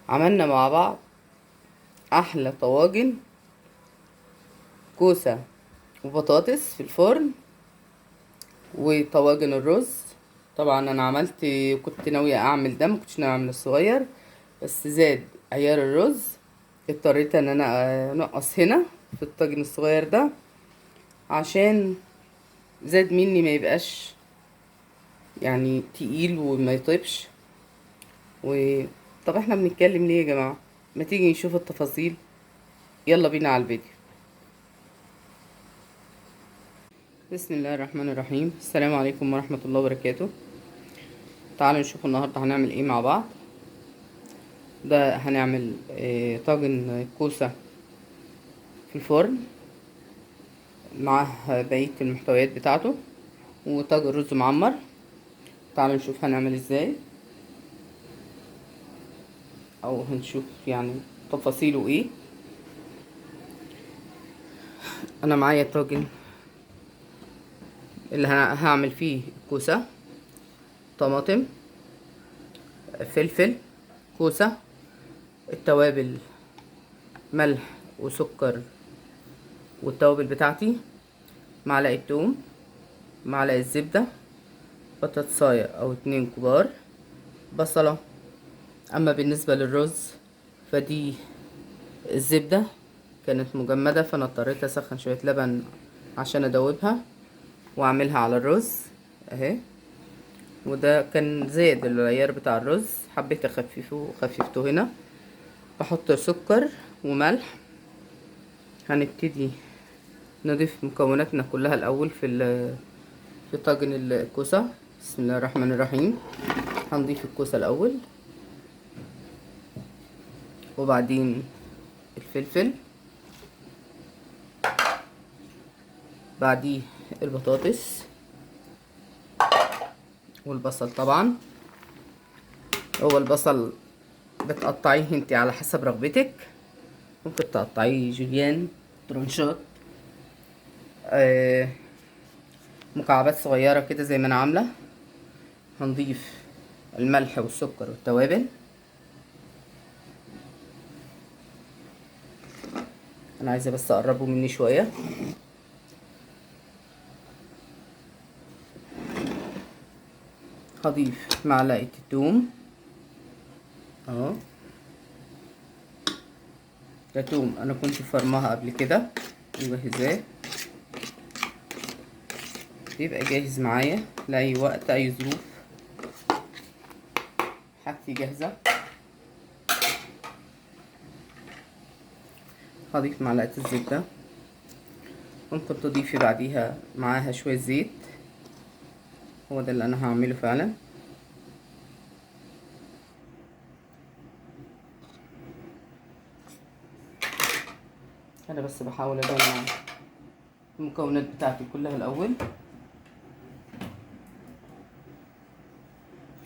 عملنا مع بعض احلى طواجن كوسة وبطاطس في الفرن وطواجن الرز. طبعا انا عملت، كنت ناوية اعمل ده، ما كنتش ناوية اعمل الصغير، بس زاد عيار الرز، اضطريت ان انا انقص هنا في الطاجن الصغير ده عشان زاد مني ما يبقاش يعني تقيل وما يطيبش. طب احنا بنتكلم ليه يا جماعة؟ ما تيجي نشوف التفاصيل. يلا بينا على الفيديو. بسم الله الرحمن الرحيم. السلام عليكم ورحمة الله وبركاته. تعالوا نشوف النهاردة هنعمل ايه مع بعض. ده هنعمل طاجن كوسة في الفرن مع بقية المحتويات بتاعته، وطاجن رز معمر. تعالوا نشوف هنعمل ازاي، او هنشوف يعني تفاصيله ايه. انا معايا الطاجن اللي هعمل فيه كوسة، طماطم، فلفل، كوسة، التوابل، ملح وسكر والتوابل بتاعتي، معلقة توم، معلقة زبدة، بطاطساية او 2 كبار، بصلة. اما بالنسبة للرز فدي الزبدة كانت مجمدة، فانا اضطريت اسخن شوية لبن عشان ادوبها واعملها على الرز اهي. وده كان زائد العيار بتاع الرز، حبيت اخففه وخففته هنا. بحط سكر وملح. هنبتدي نضيف مكوناتنا كلها الاول في طاجن الكوسة. بسم الله الرحمن الرحيم. هنضيف الكوسة الاول، وبعدين الفلفل، بعديه البطاطس والبصل. طبعا هو البصل بتقطعيه انت على حسب رغبتك، ممكن تقطعيه جوليان، ترنشات، مكعبات صغيرة كده زي ما انا عاملة. هنضيف الملح والسكر والتوابل. انا عايزة بس اقربه مني شوية. هضيف معلقة التوم اهو. ده توم انا كنت فرماها قبل كده وجهزاه، بيبقى جاهز معايا لأي وقت أي ظروف، حاجتي جاهزة. هضيف معلقة الزبدة، ممكن تضيفي بعديها معاها شوية زيت، هو ده اللي أنا هعمله فعلا. أنا بس بحاول أجمع المكونات بتاعتي كلها الأول.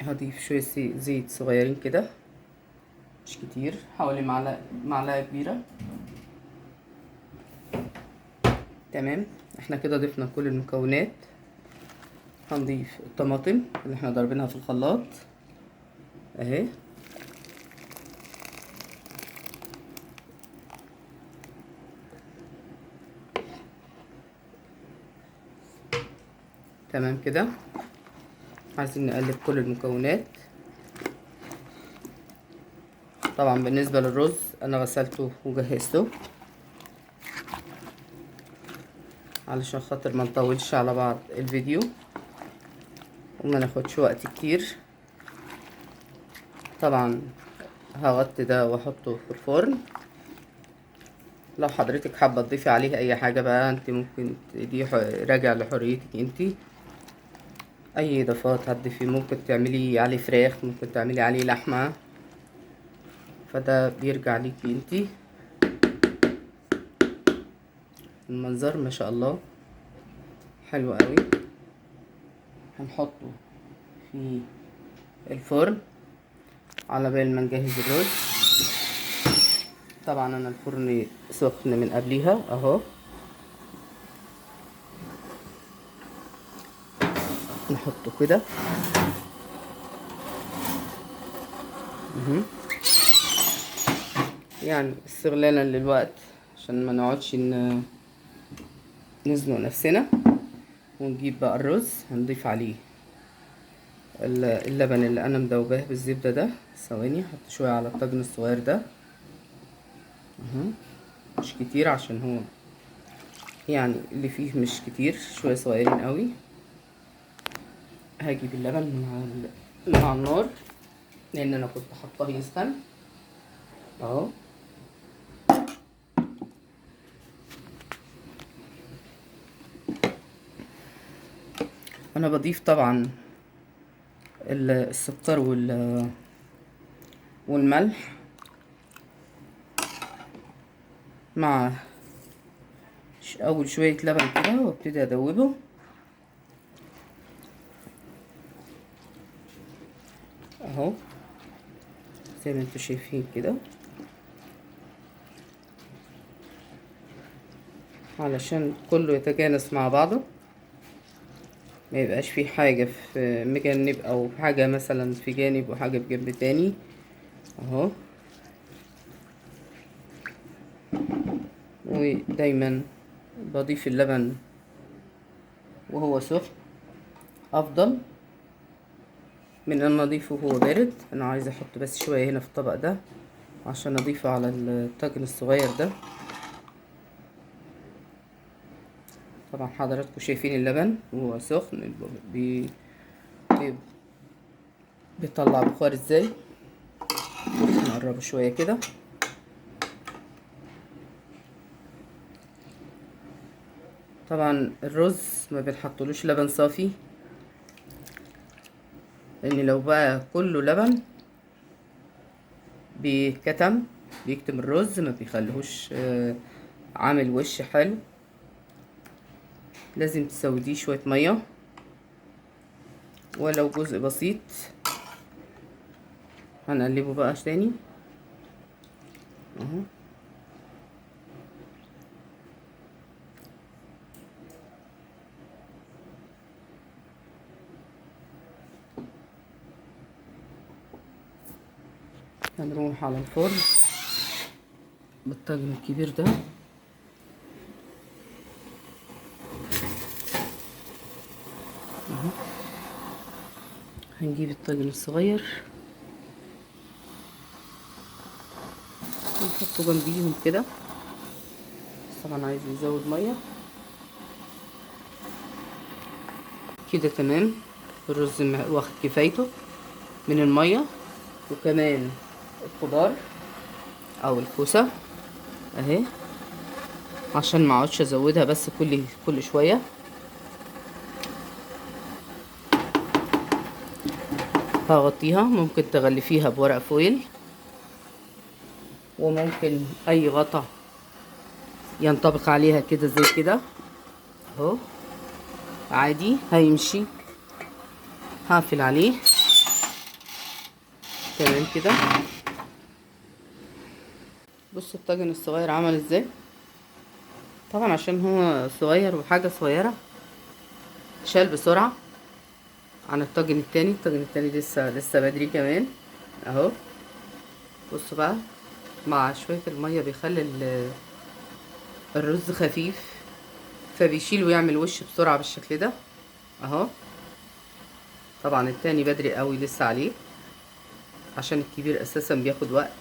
هضيف شوية زيت صغيرين كده، مش كتير، حوالي معلقة كبيرة. تمام، احنا كده ضفنا كل المكونات. هنضيف الطماطم اللي احنا ضاربينها في الخلاط اهي. تمام كده. عايزين نقلب كل المكونات. طبعا بالنسبة للرز انا غسلته وجهزته علشان خاطر ما نطولش على بعض الفيديو وما ناخدش وقت كتير. طبعا هغطي ده واحطه في الفرن. لو حضرتك حابة تضيفي عليه اي حاجة بقى انت ممكن، دي راجع لحريتك انت. اي اضافات هتضيفي، ممكن تعملي عليه فراخ، ممكن تعملي عليه لحمة، فده بيرجع ليكي انت. المنظر ما شاء الله حلو قوي. هنحطه في الفرن على بال ما نجهز الرز. طبعا انا الفرن سخن من قبليها اهو. نحطه كده يعني استغلالا للوقت عشان ما نقعدش نزنق نفسنا. ونجيب بقى الرز هنضيف عليه اللبن اللي انا مدوباه بالزبده ده. ثواني احط شويه على الطاجن الصغير ده اهو، مش كتير عشان هو يعني اللي فيه مش كتير، شويه صغيرين قوي. هجيب اللبن من على النار لان انا كنت حاطاه يسخن اهو. انا بضيف طبعا السكر والملح مع اول شويه لبن كده، وابتدي ادوبه اهو زي ما انتوا شايفين كده، علشان كله يتجانس مع بعضه، ما يبقاش فيه حاجة في مجانب او حاجة مثلا في جانب وحاجة في جنب تاني اهو. ودايما بضيف اللبن وهو سخن افضل من ان اضيفه وهو بارد. انا عايزة احط بس شوية هنا في الطبق ده عشان اضيفه على الطاجن الصغير ده. طبعا حضراتكم شايفين اللبن وهو سخن بي بي بيطلع بخار ازاي. نقربه شوية كده. طبعا الرز ما بنحطلوش لبن صافي، لان لو بقى كله لبن بيكتم الرز، ما بيخليهوش عامل وش حلو. لازم تسوديه شوية مية ولو جزء بسيط. هنقلبه بقى تاني اهو. هنروح على الفرن بالطاجن الكبير ده اهو. هنجيب الطاجن الصغير ونحطه جنبيهم كده، بس طبعا عايز يزود ميه كده. تمام، الرز واخد كفايته من الميه، وكمان الخضار او الكوسه اهي، عشان ما اقعدش ازودها بس كل شويه. هغطيها، ممكن تغلفيها بورق فويل، وممكن اي غطا ينطبق عليها كده زي كده اهو، عادي هيمشي. هقفل عليه تمام كده. بصوا الطاجن الصغير عمل ازاي. طبعا عشان هو صغير وحاجه صغيره شال بسرعه عن الطاجن التاني. الطاجن التاني لسه بدري كمان اهو. بصوا بقى، مع شويه الميه بيخلي الرز خفيف، فبيشيل ويعمل وش بسرعه بالشكل ده اهو. طبعا التاني بدري قوي لسه عليه، عشان الكبير اساسا بياخد وقت.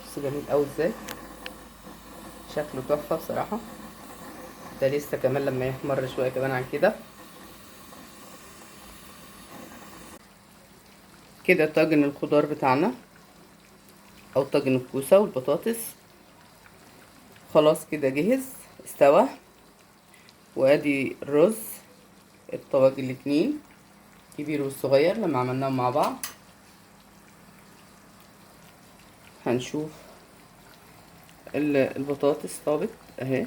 بص جميل قوي ازاي، شكله تحفه بصراحه. ده لسه كمان لما يحمر شويه كمان عن كده. كده طاجن الخضار بتاعنا او طاجن الكوسه والبطاطس خلاص كده جهز استوى. وادي الرز، الطواجن الاتنين الكبير والصغير لما عملناهم مع بعض. هنشوف البطاطس طابت اهي،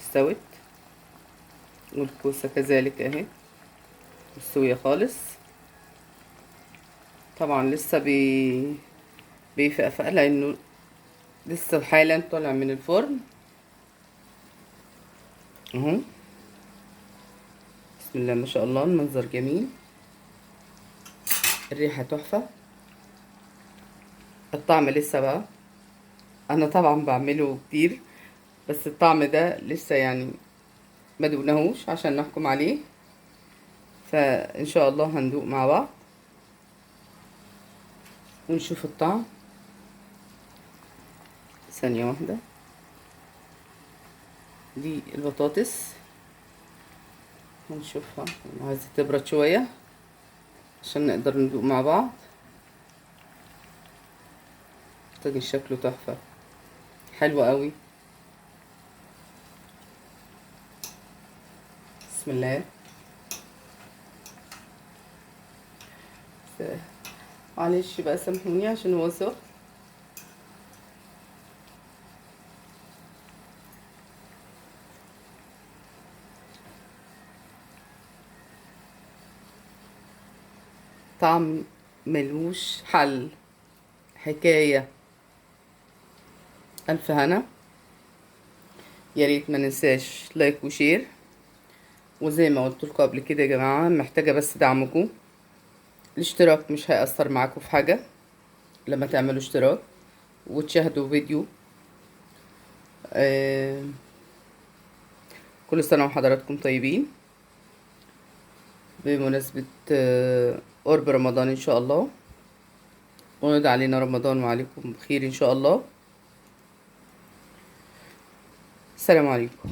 استوت، والكوسه كذلك اهي مستويه خالص. طبعا لسه بيفقفق لانه لسه حالا طالع من الفرن اهو. بسم الله ما شاء الله، المنظر جميل. الريحة تحفة. الطعم لسه بقى، انا طبعا بعمله كتير، بس الطعم ده لسه يعني ما دوقناهوش عشان نحكم عليه، فان شاء الله هندوق مع بعض ونشوف الطعم. ثانية واحدة، دي البطاطس هنشوفها، عايزة تبرد شوية عشان نقدر ندوق مع بعض. طاجن شكله تحفة، حلو قوي. بسم الله. معلش بقى سامحوني عشان هو سخن. طعم ملوش حل، حكاية. ألف هنا. يا ريت ما ننساش لايك وشير، وزي ما قلت لكم قبل كده يا جماعة، محتاجة بس دعمكم. الاشتراك مش هيأثر معاكم في حاجة لما تعملوا اشتراك وتشاهدوا فيديو. آه كل سنة وحضراتكم طيبين بمناسبة قرب رمضان ان شاء الله، وندعي علينا رمضان وعليكم بخير ان شاء الله. السلام عليكم.